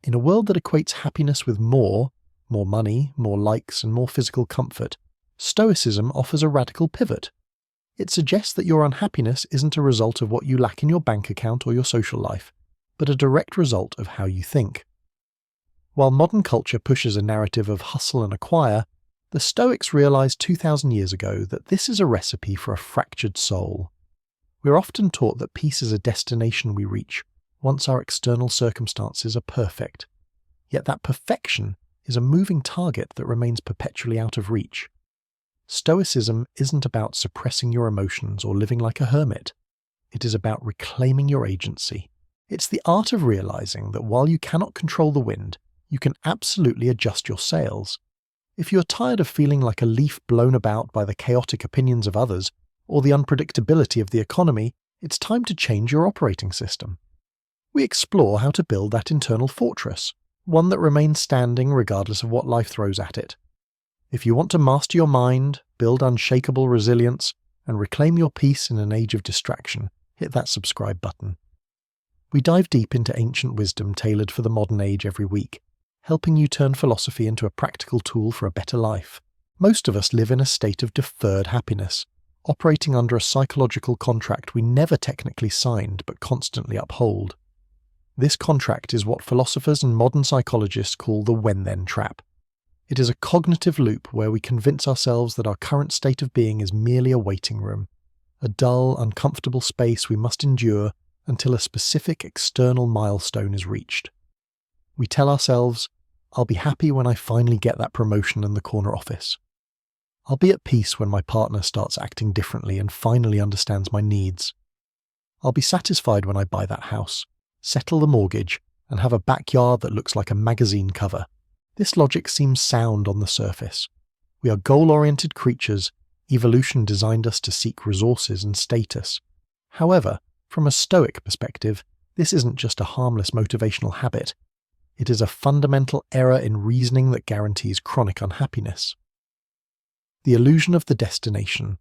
In a world that equates happiness with more money, more likes, and more physical comfort, Stoicism offers a radical pivot. It suggests that your unhappiness isn't a result of what you lack in your bank account or your social life, but a direct result of how you think. While modern culture pushes a narrative of hustle and acquire, the Stoics realized 2,000 years ago that this is a recipe for a fractured soul. We're often taught that peace is a destination we reach once our external circumstances are perfect. Yet that perfection is a moving target that remains perpetually out of reach. Stoicism isn't about suppressing your emotions or living like a hermit. It is about reclaiming your agency. It's the art of realizing that while you cannot control the wind, you can absolutely adjust your sails. If you are tired of feeling like a leaf blown about by the chaotic opinions of others or the unpredictability of the economy, it's time to change your operating system. We explore how to build that internal fortress, one that remains standing regardless of what life throws at it. If you want to master your mind, build unshakable resilience, and reclaim your peace in an age of distraction, hit that subscribe button. We dive deep into ancient wisdom tailored for the modern age every week, helping you turn philosophy into a practical tool for a better life. Most of us live in a state of deferred happiness, operating under a psychological contract we never technically signed but constantly uphold. This contract is what philosophers and modern psychologists call the when-then trap. It is a cognitive loop where we convince ourselves that our current state of being is merely a waiting room, a dull, uncomfortable space we must endure until a specific external milestone is reached. We tell ourselves, "I'll be happy when I finally get that promotion in the corner office. I'll be at peace when my partner starts acting differently and finally understands my needs. I'll be satisfied when I buy that house, settle the mortgage, and have a backyard that looks like a magazine cover." This logic seems sound on the surface. We are goal-oriented creatures. Evolution designed us to seek resources and status. However, from a Stoic perspective, this isn't just a harmless motivational habit. It is a fundamental error in reasoning that guarantees chronic unhappiness. The illusion of the destination.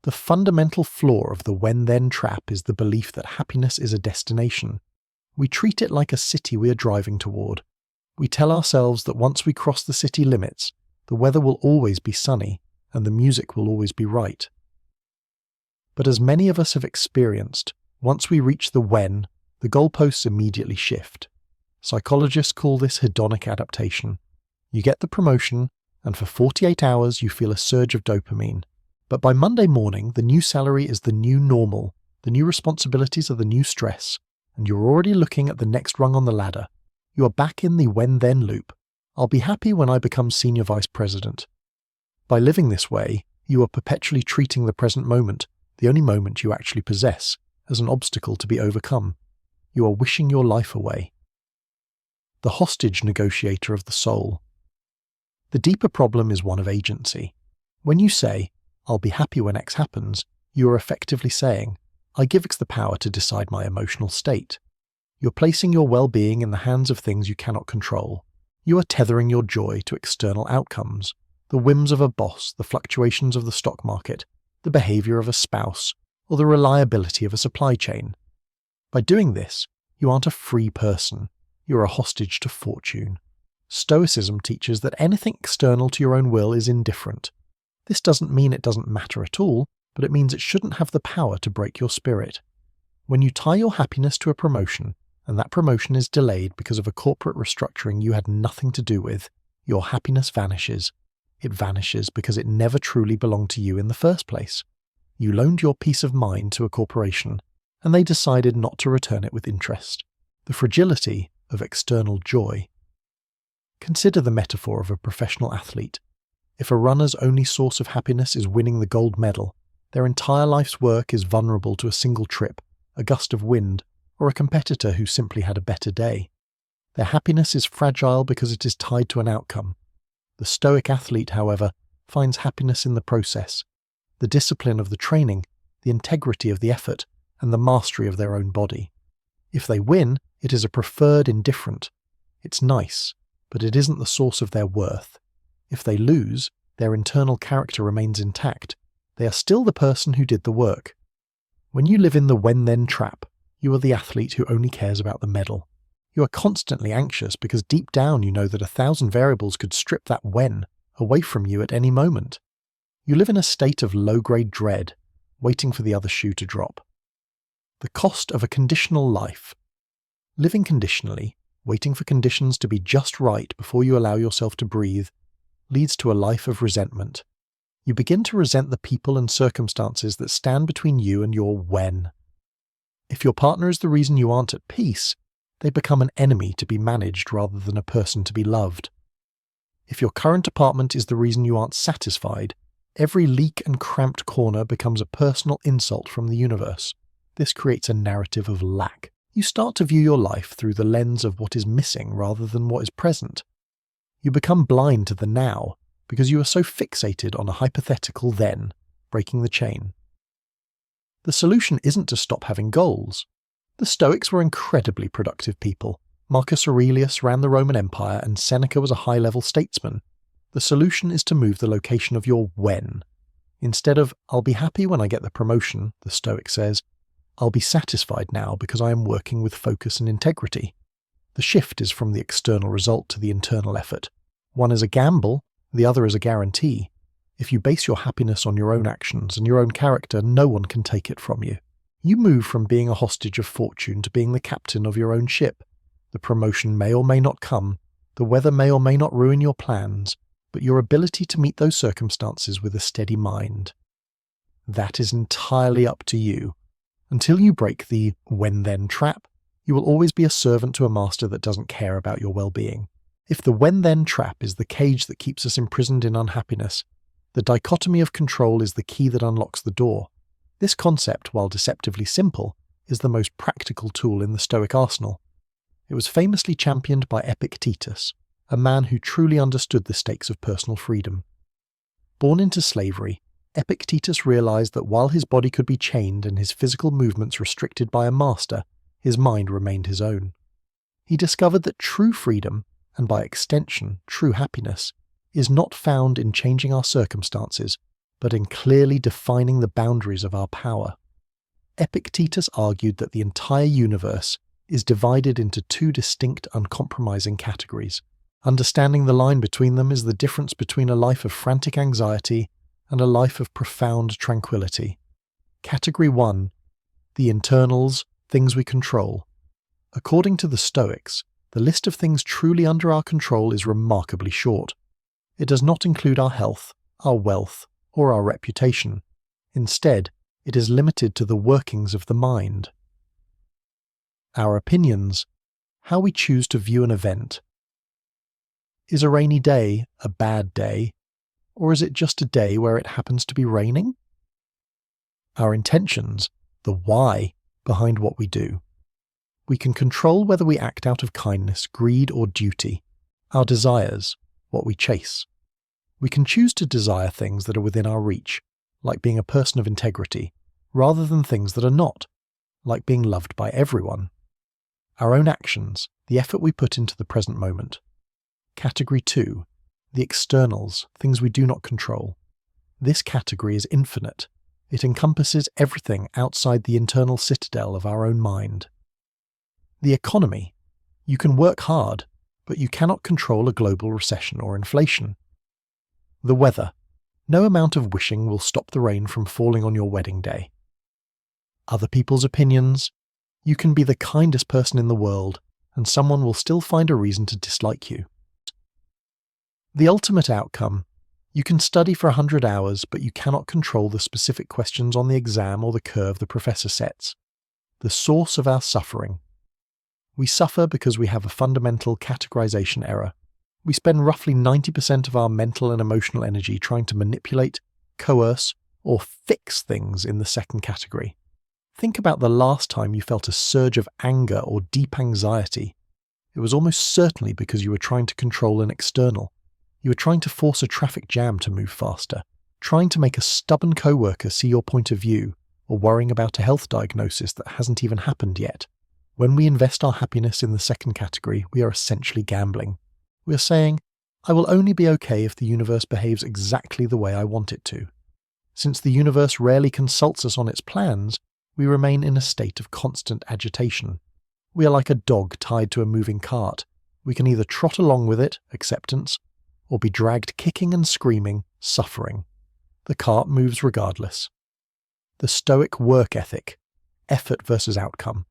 The fundamental flaw of the when-then trap is the belief that happiness is a destination. We treat it like a city we are driving toward. We tell ourselves that once we cross the city limits, the weather will always be sunny and the music will always be right. But as many of us have experienced, once we reach the when, the goalposts immediately shift. Psychologists call this hedonic adaptation. You get the promotion, and for 48 hours you feel a surge of dopamine. But by Monday morning, the new salary is the new normal, the new responsibilities are the new stress, and you're already looking at the next rung on the ladder. You are back in the when-then loop. I'll be happy when I become senior vice president. By living this way, you are perpetually treating the present moment, the only moment you actually possess, as an obstacle to be overcome. You are wishing your life away. The hostage negotiator of the soul. The deeper problem is one of agency. When you say, "I'll be happy when X happens," you are effectively saying, "I give X the power to decide my emotional state." You're placing your well-being in the hands of things you cannot control. You are tethering your joy to external outcomes, the whims of a boss, the fluctuations of the stock market, the behavior of a spouse, or the reliability of a supply chain. By doing this, you aren't a free person. You're a hostage to fortune. Stoicism teaches that anything external to your own will is indifferent. This doesn't mean it doesn't matter at all, but it means it shouldn't have the power to break your spirit. When you tie your happiness to a promotion, and that promotion is delayed because of a corporate restructuring you had nothing to do with, your happiness vanishes. It vanishes because it never truly belonged to you in the first place. You loaned your peace of mind to a corporation, and they decided not to return it with interest. The fragility of external joy. Consider the metaphor of a professional athlete. If a runner's only source of happiness is winning the gold medal, their entire life's work is vulnerable to a single trip, a gust of wind, or a competitor who simply had a better day. Their happiness is fragile because it is tied to an outcome. The Stoic athlete, however, finds happiness in the process, the discipline of the training, the integrity of the effort, and the mastery of their own body. If they win, it is a preferred indifferent. It's nice, but it isn't the source of their worth. If they lose, their internal character remains intact. They are still the person who did the work. When you live in the when-then trap, you are the athlete who only cares about the medal. You are constantly anxious because deep down you know that 1,000 variables could strip that when away from you at any moment. You live in a state of low-grade dread, waiting for the other shoe to drop. The cost of a conditional life. Living conditionally, waiting for conditions to be just right before you allow yourself to breathe, leads to a life of resentment. You begin to resent the people and circumstances that stand between you and your when. If your partner is the reason you aren't at peace, they become an enemy to be managed rather than a person to be loved. If your current apartment is the reason you aren't satisfied, every leak and cramped corner becomes a personal insult from the universe. This creates a narrative of lack. You start to view your life through the lens of what is missing rather than what is present. You become blind to the now because you are so fixated on a hypothetical then, breaking the chain. The solution isn't to stop having goals. The Stoics were incredibly productive people. Marcus Aurelius ran the Roman Empire and Seneca was a high-level statesman. The solution is to move the location of your when. Instead of, I'll be happy when I get the promotion, the Stoic says, I'll be satisfied now because I am working with focus and integrity. The shift is from the external result to the internal effort. One is a gamble, the other is a guarantee. If you base your happiness on your own actions and your own character, no one can take it from you. You move from being a hostage of fortune to being the captain of your own ship. The promotion may or may not come, the weather may or may not ruin your plans, but your ability to meet those circumstances with a steady mind. That is entirely up to you. Until you break the when-then trap, you will always be a servant to a master that doesn't care about your well-being. If the when-then trap is the cage that keeps us imprisoned in unhappiness, the dichotomy of control is the key that unlocks the door. This concept, while deceptively simple, is the most practical tool in the Stoic arsenal. It was famously championed by Epictetus, a man who truly understood the stakes of personal freedom. Born into slavery, Epictetus realized that while his body could be chained and his physical movements restricted by a master, his mind remained his own. He discovered that true freedom, and by extension true happiness, is not found in changing our circumstances, but in clearly defining the boundaries of our power. Epictetus argued that the entire universe is divided into two distinct, uncompromising categories. Understanding the line between them is the difference between a life of frantic anxiety and a life of profound tranquility. Category 1. The internals, things we control. According to the Stoics, the list of things truly under our control is remarkably short. It does not include our health, our wealth, or our reputation. Instead, it is limited to the workings of the mind. Our opinions, how we choose to view an event. Is a rainy day a bad day, or is it just a day where it happens to be raining? Our intentions, the why behind what we do. We can control whether we act out of kindness, greed, or duty. Our desires, what we chase. We can choose to desire things that are within our reach, like being a person of integrity, rather than things that are not, like being loved by everyone. Our own actions, the effort we put into the present moment. Category 2. The externals, things we do not control. This category is infinite. It encompasses everything outside the internal citadel of our own mind. The economy. You can work hard, but you cannot control a global recession or inflation. The weather. No amount of wishing will stop the rain from falling on your wedding day. Other people's opinions. You can be the kindest person in the world, and someone will still find a reason to dislike you. The ultimate outcome. You can study for 100 hours, but you cannot control the specific questions on the exam or the curve the professor sets. The source of our suffering. We suffer because we have a fundamental categorization error. We spend roughly 90% of our mental and emotional energy trying to manipulate, coerce, or fix things in the second category. Think about the last time you felt a surge of anger or deep anxiety. It was almost certainly because you were trying to control an external. You were trying to force a traffic jam to move faster, trying to make a stubborn coworker see your point of view, or worrying about a health diagnosis that hasn't even happened yet. When we invest our happiness in the second category, we are essentially gambling. We are saying, I will only be okay if the universe behaves exactly the way I want it to. Since the universe rarely consults us on its plans, we remain in a state of constant agitation. We are like a dog tied to a moving cart. We can either trot along with it, acceptance, or be dragged kicking and screaming, suffering. The cart moves regardless. The Stoic work ethic, effort versus outcome.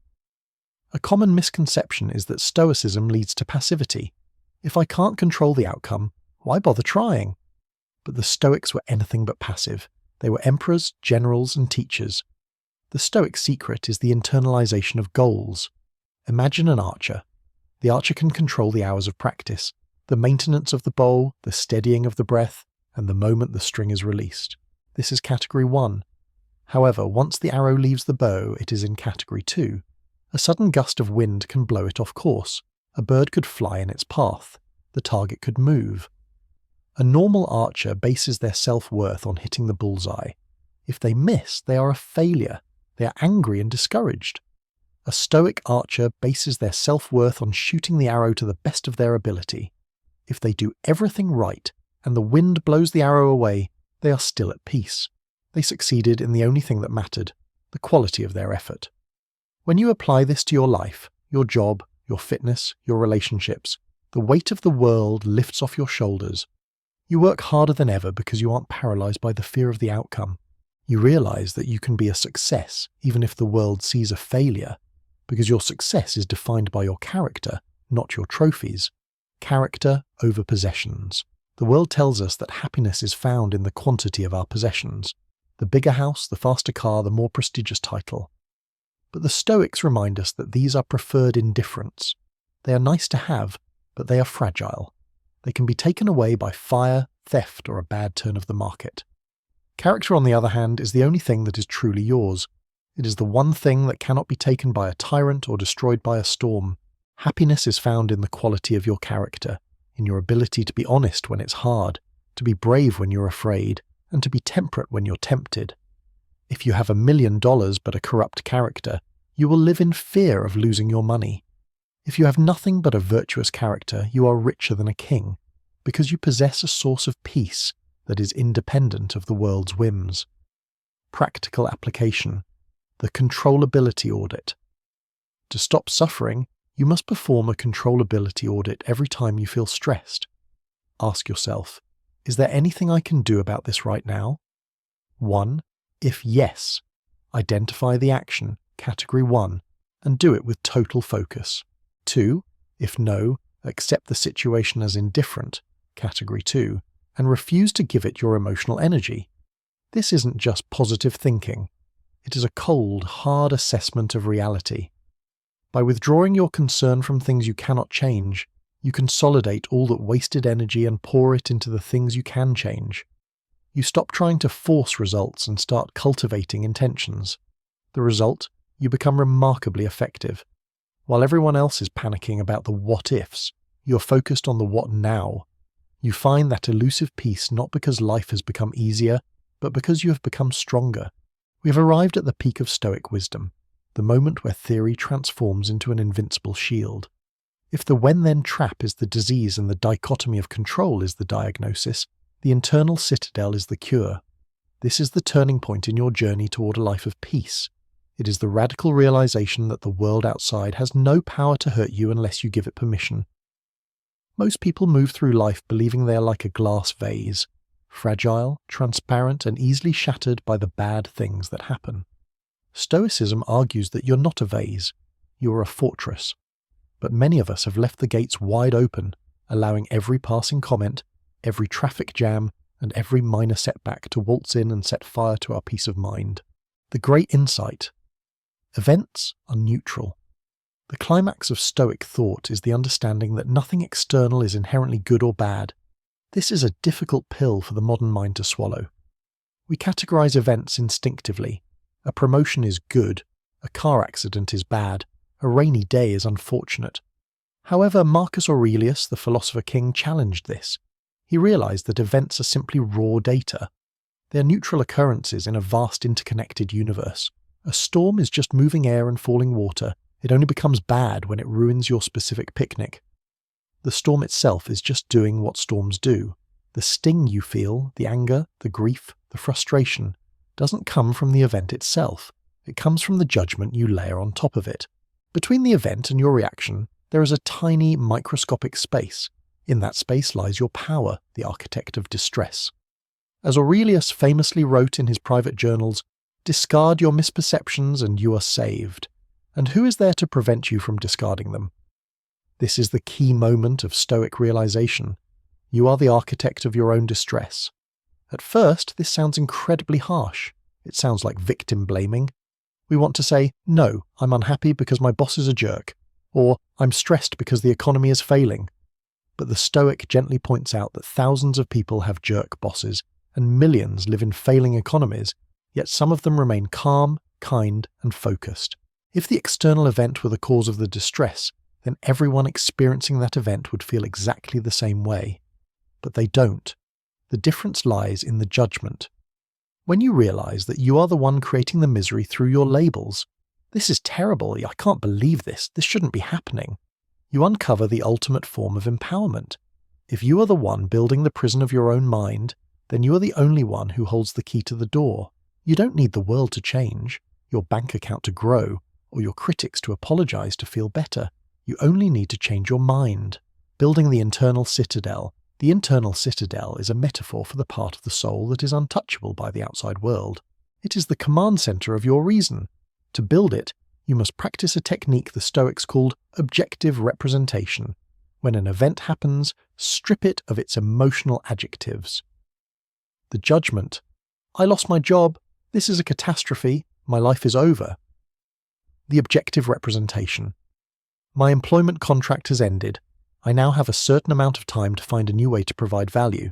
A common misconception is that Stoicism leads to passivity. If I can't control the outcome, why bother trying? But the Stoics were anything but passive. They were emperors, generals, and teachers. The Stoic secret is the internalization of goals. Imagine an archer. The archer can control the hours of practice, the maintenance of the bow, the steadying of the breath, and the moment the string is released. This is category 1. However, once the arrow leaves the bow, it is in category 2. A sudden gust of wind can blow it off course. A bird could fly in its path. The target could move. A normal archer bases their self-worth on hitting the bullseye. If they miss, they are a failure. They are angry and discouraged. A Stoic archer bases their self-worth on shooting the arrow to the best of their ability. If they do everything right, and the wind blows the arrow away, they are still at peace. They succeeded in the only thing that mattered, the quality of their effort. When you apply this to your life, your job, your fitness, your relationships, the weight of the world lifts off your shoulders. You work harder than ever because you aren't paralyzed by the fear of the outcome. You realize that you can be a success even if the world sees a failure, because your success is defined by your character, not your trophies. Character over possessions. The world tells us that happiness is found in the quantity of our possessions. The bigger house, the faster car, the more prestigious title. But the Stoics remind us that these are preferred indifferents. They are nice to have, but they are fragile. They can be taken away by fire, theft, or a bad turn of the market. Character, on the other hand, is the only thing that is truly yours. It is the one thing that cannot be taken by a tyrant or destroyed by a storm. Happiness is found in the quality of your character, in your ability to be honest when it's hard, to be brave when you're afraid, and to be temperate when you're tempted. If you have $1 million but a corrupt character, you will live in fear of losing your money. If you have nothing but a virtuous character, you are richer than a king, because you possess a source of peace that is independent of the world's whims. Practical application. The controllability audit. To stop suffering, you must perform a controllability audit every time you feel stressed. Ask yourself, is there anything I can do about this right now? 1. If yes, identify the action, category 1, and do it with total focus. 2. If no, accept the situation as indifferent, category 2, and refuse to give it your emotional energy. This isn't just positive thinking. It is a cold, hard assessment of reality. By withdrawing your concern from things you cannot change, you consolidate all that wasted energy and pour it into the things you can change. You stop trying to force results and start cultivating intentions. The result, you become remarkably effective. While everyone else is panicking about the what-ifs, you're focused on the what now. You find that elusive peace not because life has become easier, but because you have become stronger. We have arrived at the peak of Stoic wisdom, the moment where theory transforms into an invincible shield. If the when-then trap is the disease and the dichotomy of control is the diagnosis, the internal citadel is the cure. This is the turning point in your journey toward a life of peace. It is the radical realization that the world outside has no power to hurt you unless you give it permission. Most people move through life believing they are like a glass vase, fragile, transparent, and easily shattered by the bad things that happen. Stoicism argues that you're not a vase, you are a fortress. But many of us have left the gates wide open, allowing every passing comment, every traffic jam, and every minor setback to waltz in and set fire to our peace of mind. The great insight. Events are neutral. The climax of Stoic thought is the understanding that nothing external is inherently good or bad. This is a difficult pill for the modern mind to swallow. We categorize events instinctively. A promotion is good, a car accident is bad, a rainy day is unfortunate. However, Marcus Aurelius, the philosopher king, challenged this. He realized that events are simply raw data. They are neutral occurrences in a vast interconnected universe. A storm is just moving air and falling water. It only becomes bad when it ruins your specific picnic. The storm itself is just doing what storms do. The sting you feel, the anger, the grief, the frustration, doesn't come from the event itself. It comes from the judgment you layer on top of it. Between the event and your reaction, there is a tiny microscopic space. In that space lies your power, the architect of distress. As Aurelius famously wrote in his private journals, "Discard your misperceptions and you are saved." And who is there to prevent you from discarding them? This is the key moment of Stoic realization. You are the architect of your own distress. At first, this sounds incredibly harsh. It sounds like victim blaming. We want to say, no, I'm unhappy because my boss is a jerk, or I'm stressed because the economy is failing. But the Stoic gently points out that thousands of people have jerk bosses, and millions live in failing economies, yet some of them remain calm, kind, and focused. If the external event were the cause of the distress, then everyone experiencing that event would feel exactly the same way. But they don't. The difference lies in the judgment. When you realize that you are the one creating the misery through your labels, "This is terrible, I can't believe this shouldn't be happening," you uncover the ultimate form of empowerment. If you are the one building the prison of your own mind, then you are the only one who holds the key to the door. You don't need the world to change, your bank account to grow, or your critics to apologize to feel better. You only need to change your mind. Building the internal citadel. The internal citadel is a metaphor for the part of the soul that is untouchable by the outside world. It is the command center of your reason. To build it, you must practice a technique the Stoics called objective representation. When an event happens, strip it of its emotional adjectives. The judgment. I lost my job. This is a catastrophe. My life is over. The objective representation. My employment contract has ended. I now have a certain amount of time to find a new way to provide value.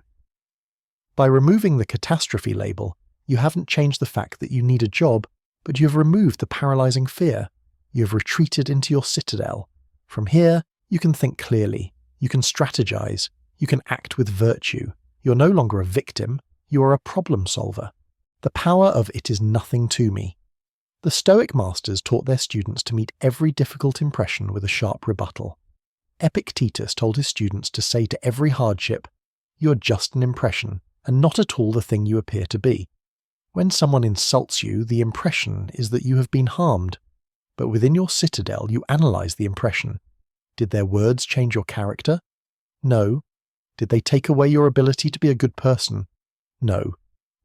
By removing the catastrophe label, you haven't changed the fact that you need a job, but you have removed the paralyzing fear. You have retreated into your citadel. From here, you can think clearly. You can strategize. You can act with virtue. You're no longer a victim. You are a problem solver. The power of "it is nothing to me." The Stoic masters taught their students to meet every difficult impression with a sharp rebuttal. Epictetus told his students to say to every hardship, "You are just an impression, and not at all the thing you appear to be." When someone insults you, the impression is that you have been harmed. But within your citadel, you analyze the impression. Did their words change your character? No. Did they take away your ability to be a good person? No.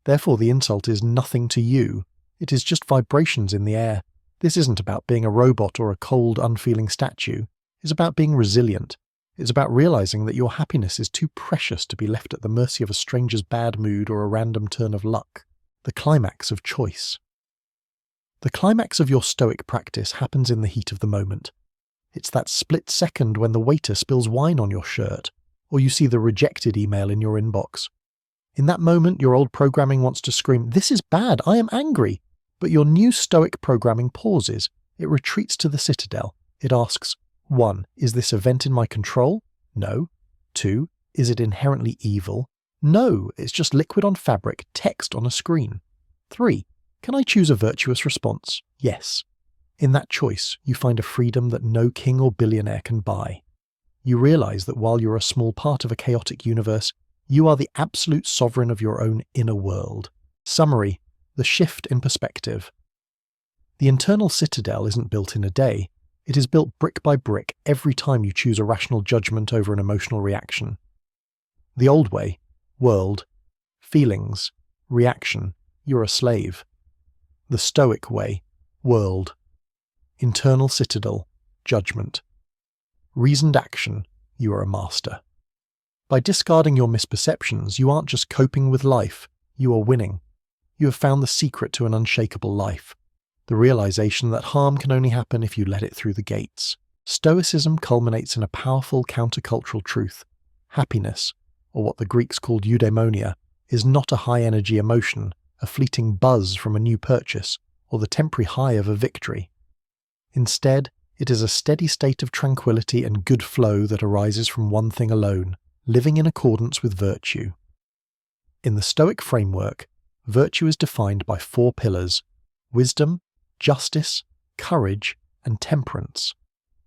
Therefore, the insult is nothing to you. It is just vibrations in the air. This isn't about being a robot or a cold, unfeeling statue. It's about being resilient. It's about realizing that your happiness is too precious to be left at the mercy of a stranger's bad mood or a random turn of luck. The climax of choice. The climax of your Stoic practice happens in the heat of the moment. It's that split second when the waiter spills wine on your shirt, or you see the rejected email in your inbox. In that moment, your old programming wants to scream, "This is bad, I am angry." But your new Stoic programming pauses. It retreats to the citadel. It asks, 1. Is this event in my control? No. 2. Is it inherently evil? No, it's just liquid on fabric, text on a screen. 3. Can I choose a virtuous response? Yes. In that choice, you find a freedom that no king or billionaire can buy. You realize that while you're a small part of a chaotic universe, you are the absolute sovereign of your own inner world. Summary: the shift in perspective. The internal citadel isn't built in a day. It is built brick by brick every time you choose a rational judgment over an emotional reaction. The old way, world, feelings, reaction, you're a slave. The Stoic way, world, internal citadel, judgment. Reasoned action, you are a master. By discarding your misperceptions, you aren't just coping with life, you are winning. You have found the secret to an unshakable life. The realization that harm can only happen if you let it through the gates. Stoicism culminates in a powerful countercultural truth. Happiness, or what the Greeks called eudaimonia, is not a high-energy emotion, a fleeting buzz from a new purchase, or the temporary high of a victory. Instead, it is a steady state of tranquility and good flow that arises from one thing alone, living in accordance with virtue. In the Stoic framework, virtue is defined by 4 pillars: wisdom, justice, courage, and temperance.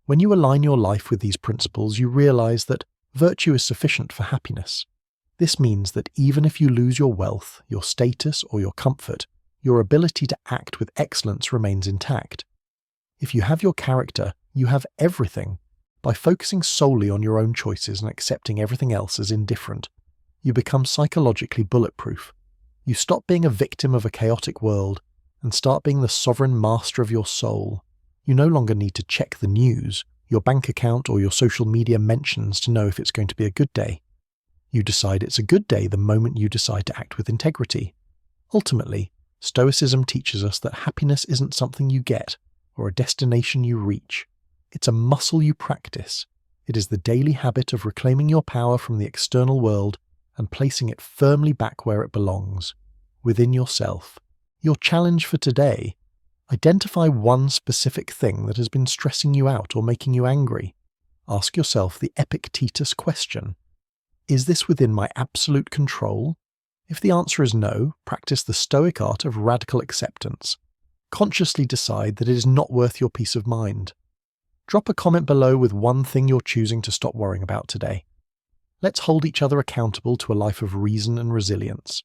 When you align your life with these principles, you realize that virtue is sufficient for happiness. This means that even if you lose your wealth, your status, or your comfort, your ability to act with excellence remains intact. If you have your character, You have everything. By focusing solely on your own choices and accepting everything else as indifferent, you become psychologically bulletproof. You stop being a victim of a chaotic world and start being the sovereign master of your soul. You no longer need to check the news, your bank account, or your social media mentions to know if it's going to be a good day. You decide it's a good day the moment you decide to act with integrity. Ultimately, Stoicism teaches us that happiness isn't something you get or a destination you reach. It's a muscle you practice. It is the daily habit of reclaiming your power from the external world and placing it firmly back where it belongs, within yourself. Your challenge for today: identify one specific thing that has been stressing you out or making you angry. Ask yourself the Epictetus question: is this within my absolute control? If the answer is no, practice the Stoic art of radical acceptance. Consciously decide that it is not worth your peace of mind. Drop a comment below with one thing you're choosing to stop worrying about today. Let's hold each other accountable to a life of reason and resilience.